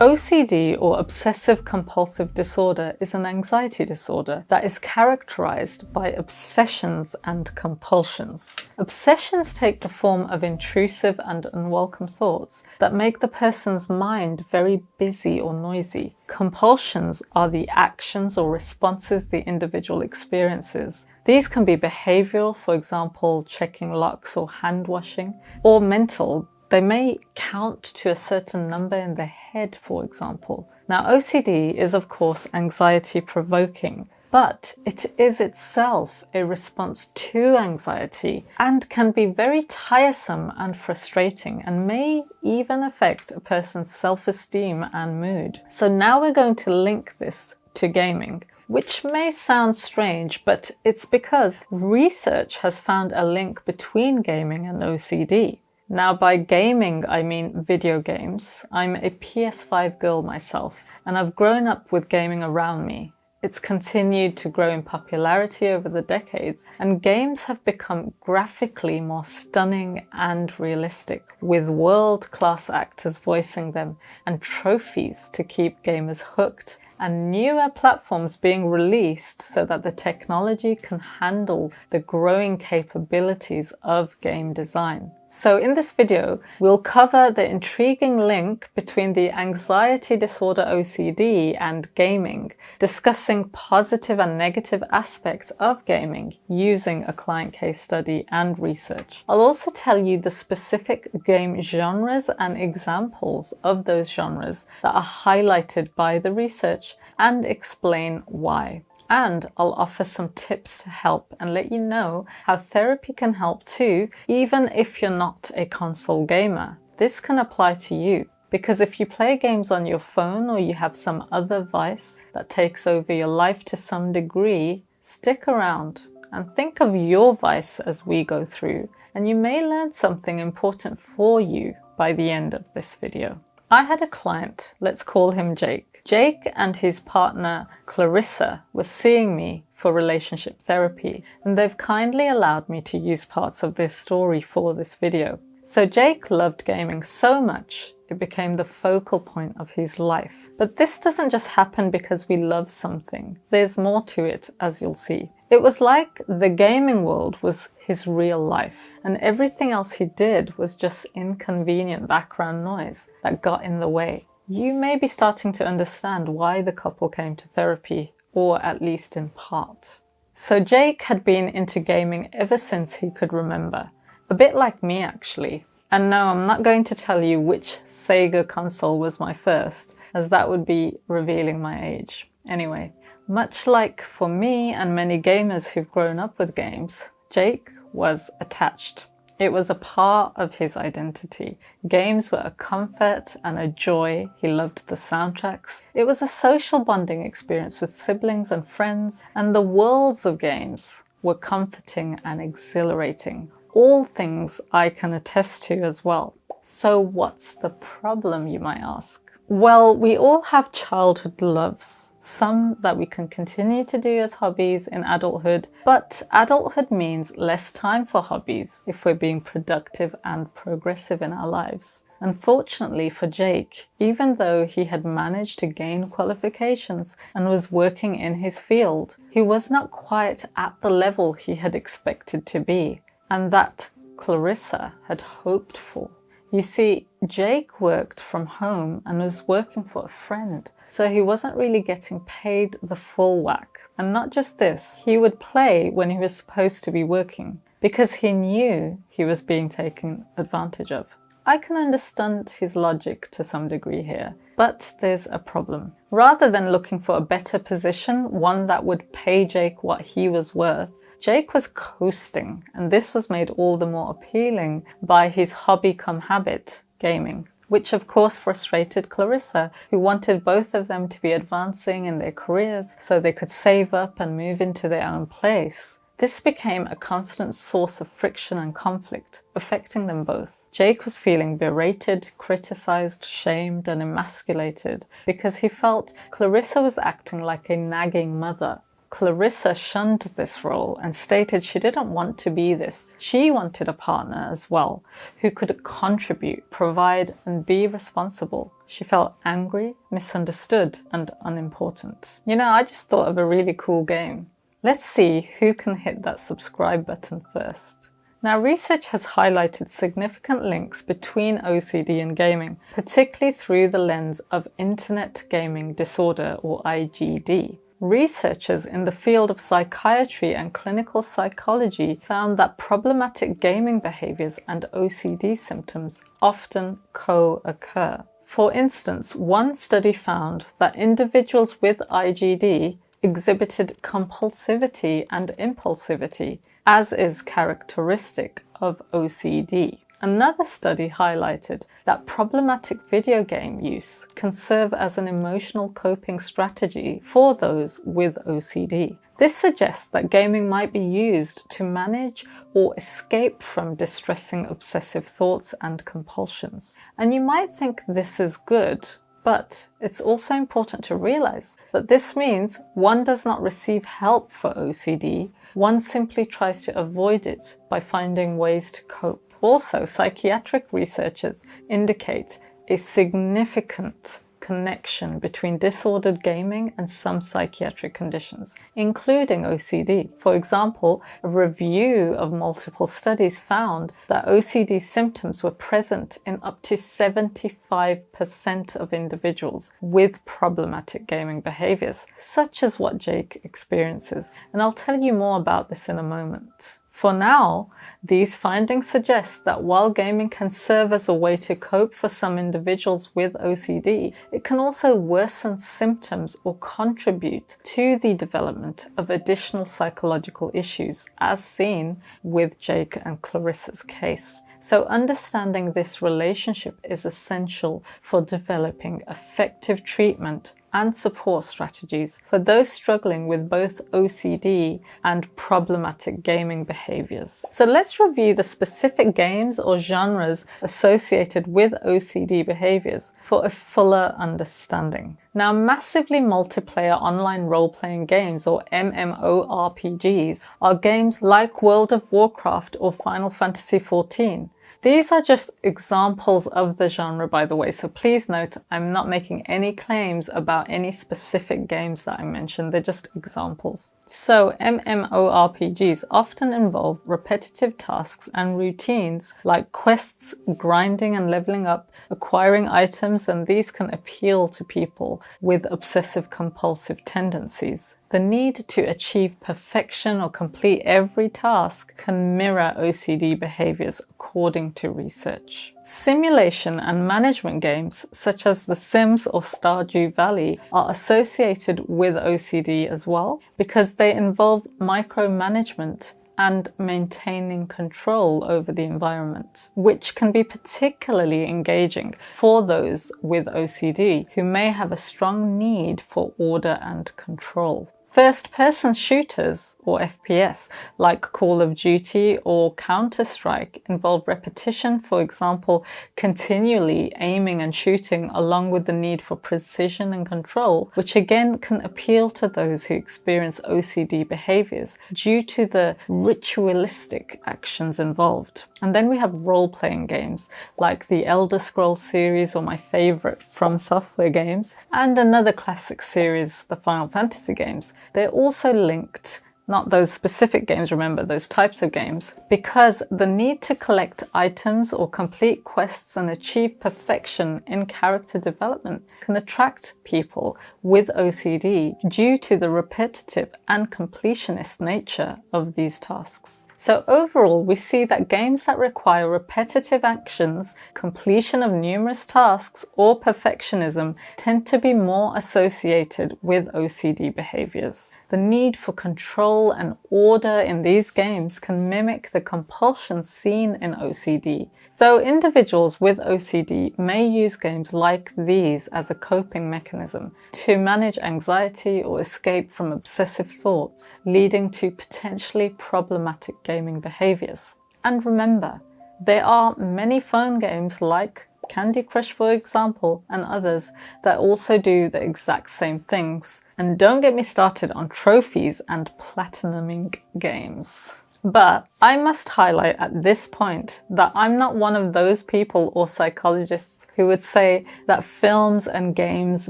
OCD, or obsessive-compulsive disorder, is an anxiety disorder that is characterized by obsessions and compulsions. Obsessions take the form of intrusive and unwelcome thoughts that make the person's mind very busy or noisy. Compulsions are the actions or responses the individual experiences. These can be behavioral, for example, checking locks or hand washing, or mental. They may count to a certain number in the head, for example. Now, OCD is, of course, anxiety-provoking, but it is itself a response to anxiety and can be very tiresome and frustrating and may even affect a person's self-esteem and mood. So now we're going to link this to gaming, which may sound strange, but it's because research has found a link between gaming and OCD. Now, by gaming, I mean video games. I'm a PS5 girl myself, and I've grown up with gaming around me. It's continued to grow in popularity over the decades, and games have become graphically more stunning and realistic, with world-class actors voicing them and trophies to keep gamers hooked, and newer platforms being released so that the technology can handle the growing capabilities of game design. So in this video, we'll cover the intriguing link between the anxiety disorder OCD and gaming, discussing positive and negative aspects of gaming using a client case study and research. I'll also tell you the specific game genres and examples of those genres that are highlighted by the research and explain why. And I'll offer some tips to help and let you know how therapy can help too, even if you're not a console gamer. This can apply to you, because if you play games on your phone or you have some other vice that takes over your life to some degree, stick around and think of your vice as we go through, and you may learn something important for you by the end of this video. I had a client, let's call him Jake. Jake and his partner Clarissa were seeing me for relationship therapy, and they've kindly allowed me to use parts of their story for this video. So Jake loved gaming so much, it became the focal point of his life. But this doesn't just happen because we love something. There's more to it, as you'll see. It was like the gaming world was his real life, and everything else he did was just inconvenient background noise that got in the way. You may be starting to understand why the couple came to therapy, or at least in part. So Jake had been into gaming ever since he could remember. A bit like me, actually. And no, I'm not going to tell you which Sega console was my first, as that would be revealing my age. Anyway, much like for me and many gamers who've grown up with games, Jake was attached. It was a part of his identity. Games were a comfort and a joy. He loved the soundtracks. It was a social bonding experience with siblings and friends, and the worlds of games were comforting and exhilarating. All things I can attest to as well. So what's the problem, you might ask? Well, we all have childhood loves, some that we can continue to do as hobbies in adulthood, but adulthood means less time for hobbies if we're being productive and progressive in our lives. Unfortunately for Jake, even though he had managed to gain qualifications and was working in his field, he was not quite at the level he had expected to be, and that Clarissa had hoped for. You see, Jake worked from home and was working for a friend, so he wasn't really getting paid the full whack. And not just this, he would play when he was supposed to be working, because he knew he was being taken advantage of. I can understand his logic to some degree here, but there's a problem. Rather than looking for a better position, one that would pay Jake what he was worth, Jake was coasting, and this was made all the more appealing by his hobby cum habit, gaming, which of course frustrated Clarissa, who wanted both of them to be advancing in their careers so they could save up and move into their own place. This became a constant source of friction and conflict, affecting them both. Jake was feeling berated, criticized, shamed, and emasculated because he felt Clarissa was acting like a nagging mother. Clarissa shunned this role and stated she didn't want to be this. She wanted a partner as well, who could contribute, provide, and be responsible. She felt angry, misunderstood, and unimportant. You know, I just thought of a really cool game. Let's see who can hit that subscribe button first. Now, research has highlighted significant links between OCD and gaming, particularly through the lens of Internet Gaming Disorder, or IGD. Researchers in the field of psychiatry and clinical psychology found that problematic gaming behaviors and OCD symptoms often co-occur. For instance, one study found that individuals with IGD exhibited compulsivity and impulsivity, as is characteristic of OCD. Another study highlighted that problematic video game use can serve as an emotional coping strategy for those with OCD. This suggests that gaming might be used to manage or escape from distressing obsessive thoughts and compulsions. And you might think this is good, but it's also important to realize that this means one does not receive help for OCD, one simply tries to avoid it by finding ways to cope. Also, psychiatric researchers indicate a significant connection between disordered gaming and some psychiatric conditions, including OCD. For example, a review of multiple studies found that OCD symptoms were present in up to 75% of individuals with problematic gaming behaviors, such as what Jake experiences. And I'll tell you more about this in a moment. For now, these findings suggest that while gaming can serve as a way to cope for some individuals with OCD, it can also worsen symptoms or contribute to the development of additional psychological issues, as seen with Jake and Clarissa's case. So understanding this relationship is essential for developing effective treatment and support strategies for those struggling with both OCD and problematic gaming behaviors. So let's review the specific games or genres associated with OCD behaviors for a fuller understanding. Now, massively multiplayer online role-playing games, or MMORPGs, are games like World of Warcraft or Final Fantasy XIV. These are just examples of the genre, by the way, so please note I'm not making any claims about any specific games that I mentioned, they're just examples. So MMORPGs often involve repetitive tasks and routines like quests, grinding and leveling up, acquiring items, and these can appeal to people with obsessive compulsive tendencies. The need to achieve perfection or complete every task can mirror OCD behaviors according to research. Simulation and management games such as The Sims or Stardew Valley are associated with OCD as well because they involve micromanagement and maintaining control over the environment, which can be particularly engaging for those with OCD who may have a strong need for order and control. First-person shooters, or FPS, like Call of Duty or Counter-Strike, involve repetition, for example, continually aiming and shooting, along with the need for precision and control, which again can appeal to those who experience OCD behaviors due to the ritualistic actions involved. And then we have role-playing games like the Elder Scrolls series, or my favorite From Software games, and another classic series, the Final Fantasy games. They're also linked, not those specific games, remember, those types of games, because the need to collect items or complete quests and achieve perfection in character development can attract people with OCD due to the repetitive and completionist nature of these tasks. So overall, we see that games that require repetitive actions, completion of numerous tasks, or perfectionism tend to be more associated with OCD behaviors. The need for control and order in these games can mimic the compulsion seen in OCD. So individuals with OCD may use games like these as a coping mechanism to manage anxiety or escape from obsessive thoughts, leading to potentially problematic gaming behaviors. And remember, there are many phone games like Candy Crush for example, and others that also do the exact same things. And don't get me started on trophies and platinuming games. But I must highlight at this point that I'm not one of those people or psychologists who would say that films and games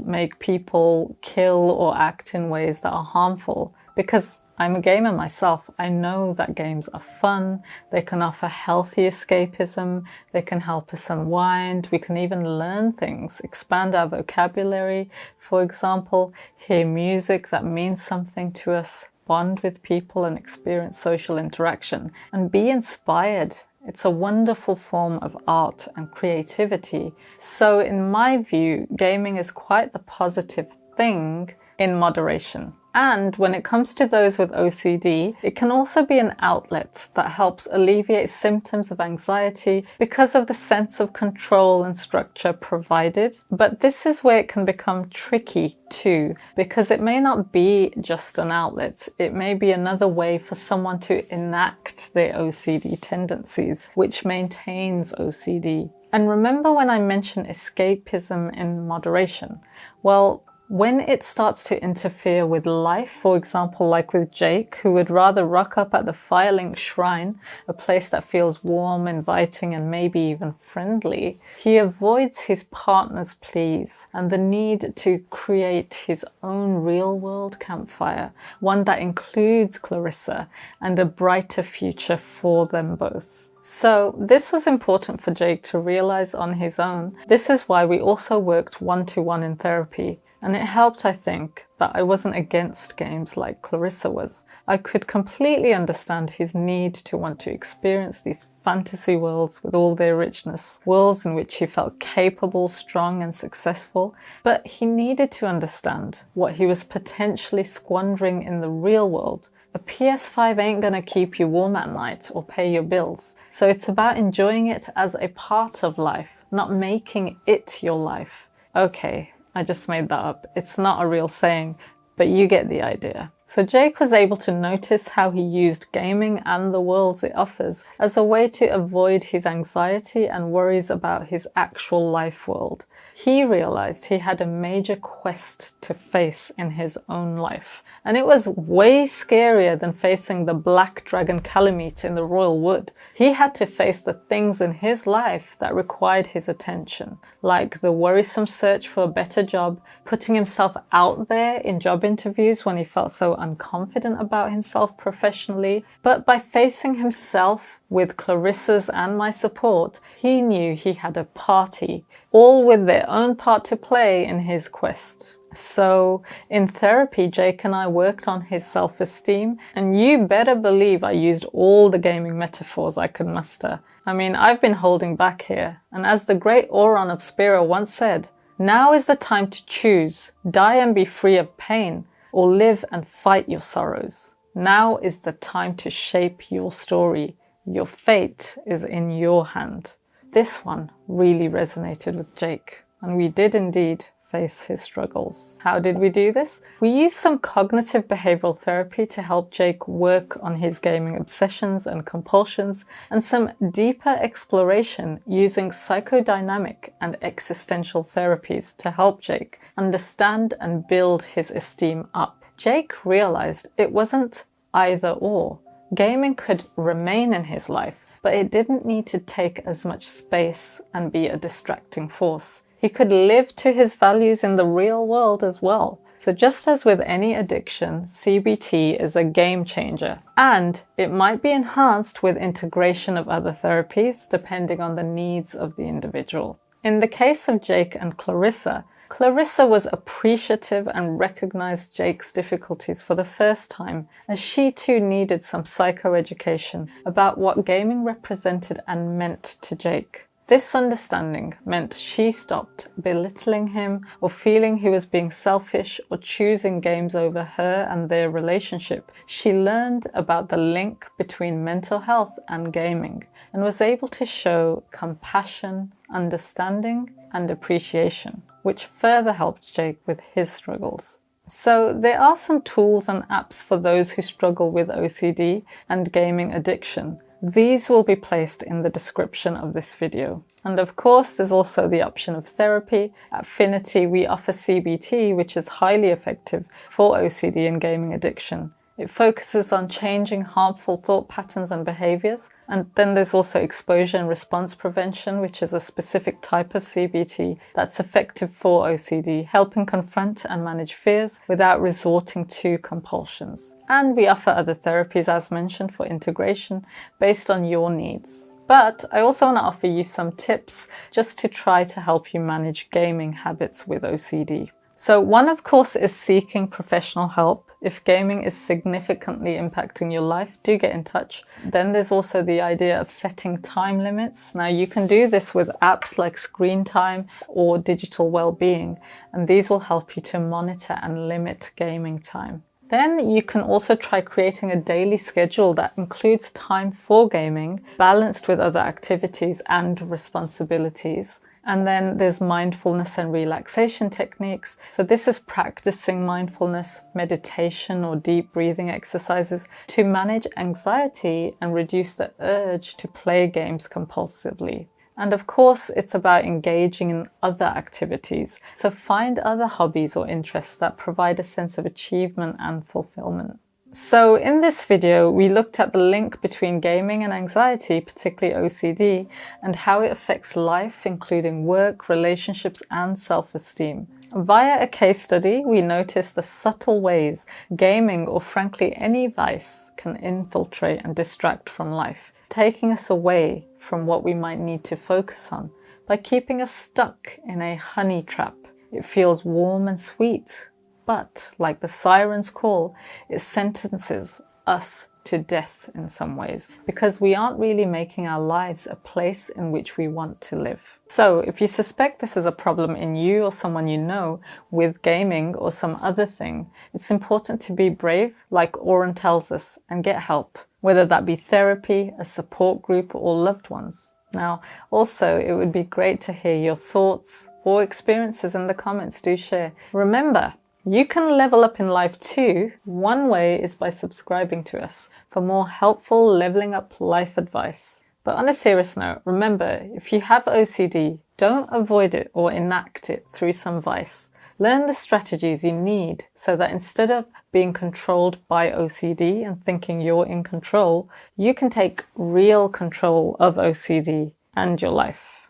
make people kill or act in ways that are harmful, because I'm a gamer myself. I know that games are fun, they can offer healthy escapism, they can help us unwind, we can even learn things, expand our vocabulary, for example, hear music that means something to us, bond with people and experience social interaction, and be inspired. It's a wonderful form of art and creativity. So in my view, gaming is quite the positive thing in moderation. And when it comes to those with OCD, it can also be an outlet that helps alleviate symptoms of anxiety because of the sense of control and structure provided. But this is where it can become tricky too, because it may not be just an outlet. It may be another way for someone to enact their OCD tendencies, which maintains OCD. And remember when I mentioned escapism in moderation? Well, when it starts to interfere with life, for example, like with Jake, who would rather rock up at the Firelink Shrine, a place that feels warm, inviting, and maybe even friendly, he avoids his partner's pleas and the need to create his own real-world campfire, one that includes Clarissa and a brighter future for them both. So this was important for Jake to realize on his own. This is why we also worked one-to-one in therapy. And it helped, I think, that I wasn't against games like Clarissa was. I could completely understand his need to want to experience these fantasy worlds with all their richness, worlds in which he felt capable, strong, and successful. But he needed to understand what he was potentially squandering in the real world. A PS5 ain't gonna keep you warm at night or pay your bills. So it's about enjoying it as a part of life, not making it your life. Okay, I just made that up. It's not a real saying, but you get the idea. So Jake was able to notice how he used gaming and the worlds it offers as a way to avoid his anxiety and worries about his actual life world. He realized he had a major quest to face in his own life. And it was way scarier than facing the black dragon Calamite in the royal wood. He had to face the things in his life that required his attention, like the worrisome search for a better job, putting himself out there in job interviews when he felt so unconfident about himself professionally. But by facing himself with Clarissa's and my support, he knew he had a party, all with their own part to play in his quest. So in therapy, Jake and I worked on his self-esteem, and you better believe I used all the gaming metaphors I could muster. I mean, I've been holding back here, and as the great Auron of Spira once said, now is the time to choose, die and be free of pain, or live and fight your sorrows. Now is the time to shape your story. Your fate is in your hand. This one really resonated with Jake, and we did indeed face his struggles. How did we do this? We used some cognitive behavioral therapy to help Jake work on his gaming obsessions and compulsions, and some deeper exploration using psychodynamic and existential therapies to help Jake understand and build his esteem up. Jake realized it wasn't either or. Gaming could remain in his life, but it didn't need to take as much space and be a distracting force. He could live to his values in the real world as well. So just as with any addiction, CBT is a game changer, and it might be enhanced with integration of other therapies depending on the needs of the individual. In the case of Jake and Clarissa, Clarissa was appreciative and recognized Jake's difficulties for the first time, as she too needed some psychoeducation about what gaming represented and meant to Jake. This understanding meant she stopped belittling him or feeling he was being selfish or choosing games over her and their relationship. She learned about the link between mental health and gaming and was able to show compassion, understanding, and appreciation, which further helped Jake with his struggles. So there are some tools and apps for those who struggle with OCD and gaming addiction. These will be placed in the description of this video. And of course, there's also the option of therapy. At Phinity, we offer CBT, which is highly effective for OCD and gaming addiction. It focuses on changing harmful thought patterns and behaviors. And then there's also exposure and response prevention, which is a specific type of CBT that's effective for OCD, helping confront and manage fears without resorting to compulsions. And we offer other therapies, as mentioned, for integration based on your needs. But I also want to offer you some tips just to try to help you manage gaming habits with OCD. So one, of course, is seeking professional help. If gaming is significantly impacting your life, do get in touch. Then there's also the idea of setting time limits. Now, you can do this with apps like Screen Time or Digital Wellbeing, and these will help you to monitor and limit gaming time. Then you can also try creating a daily schedule that includes time for gaming, balanced with other activities and responsibilities. And then there's mindfulness and relaxation techniques. So this is practicing mindfulness, meditation, or deep breathing exercises to manage anxiety and reduce the urge to play games compulsively. And of course, it's about engaging in other activities. So find other hobbies or interests that provide a sense of achievement and fulfillment. So in this video, we looked at the link between gaming and anxiety, particularly OCD, and how it affects life, including work, relationships, and self-esteem. Via a case study, we noticed the subtle ways gaming, or frankly any vice, can infiltrate and distract from life, taking us away from what we might need to focus on by keeping us stuck in a honey trap. It feels warm and sweet, but like the siren's call, it sentences us to death in some ways, because we aren't really making our lives a place in which we want to live. So if you suspect this is a problem in you or someone you know with gaming or some other thing, it's important to be brave, like Oren tells us, and get help, whether that be therapy, a support group, or loved ones. Now, also, it would be great to hear your thoughts or experiences in the comments. Do share. Remember, you can level up in life too. One way is by subscribing to us for more helpful leveling up life advice. But on a serious note, remember, if you have OCD, don't avoid it or enact it through some vice. Learn the strategies you need so that instead of being controlled by OCD and thinking you're in control, you can take real control of OCD and your life.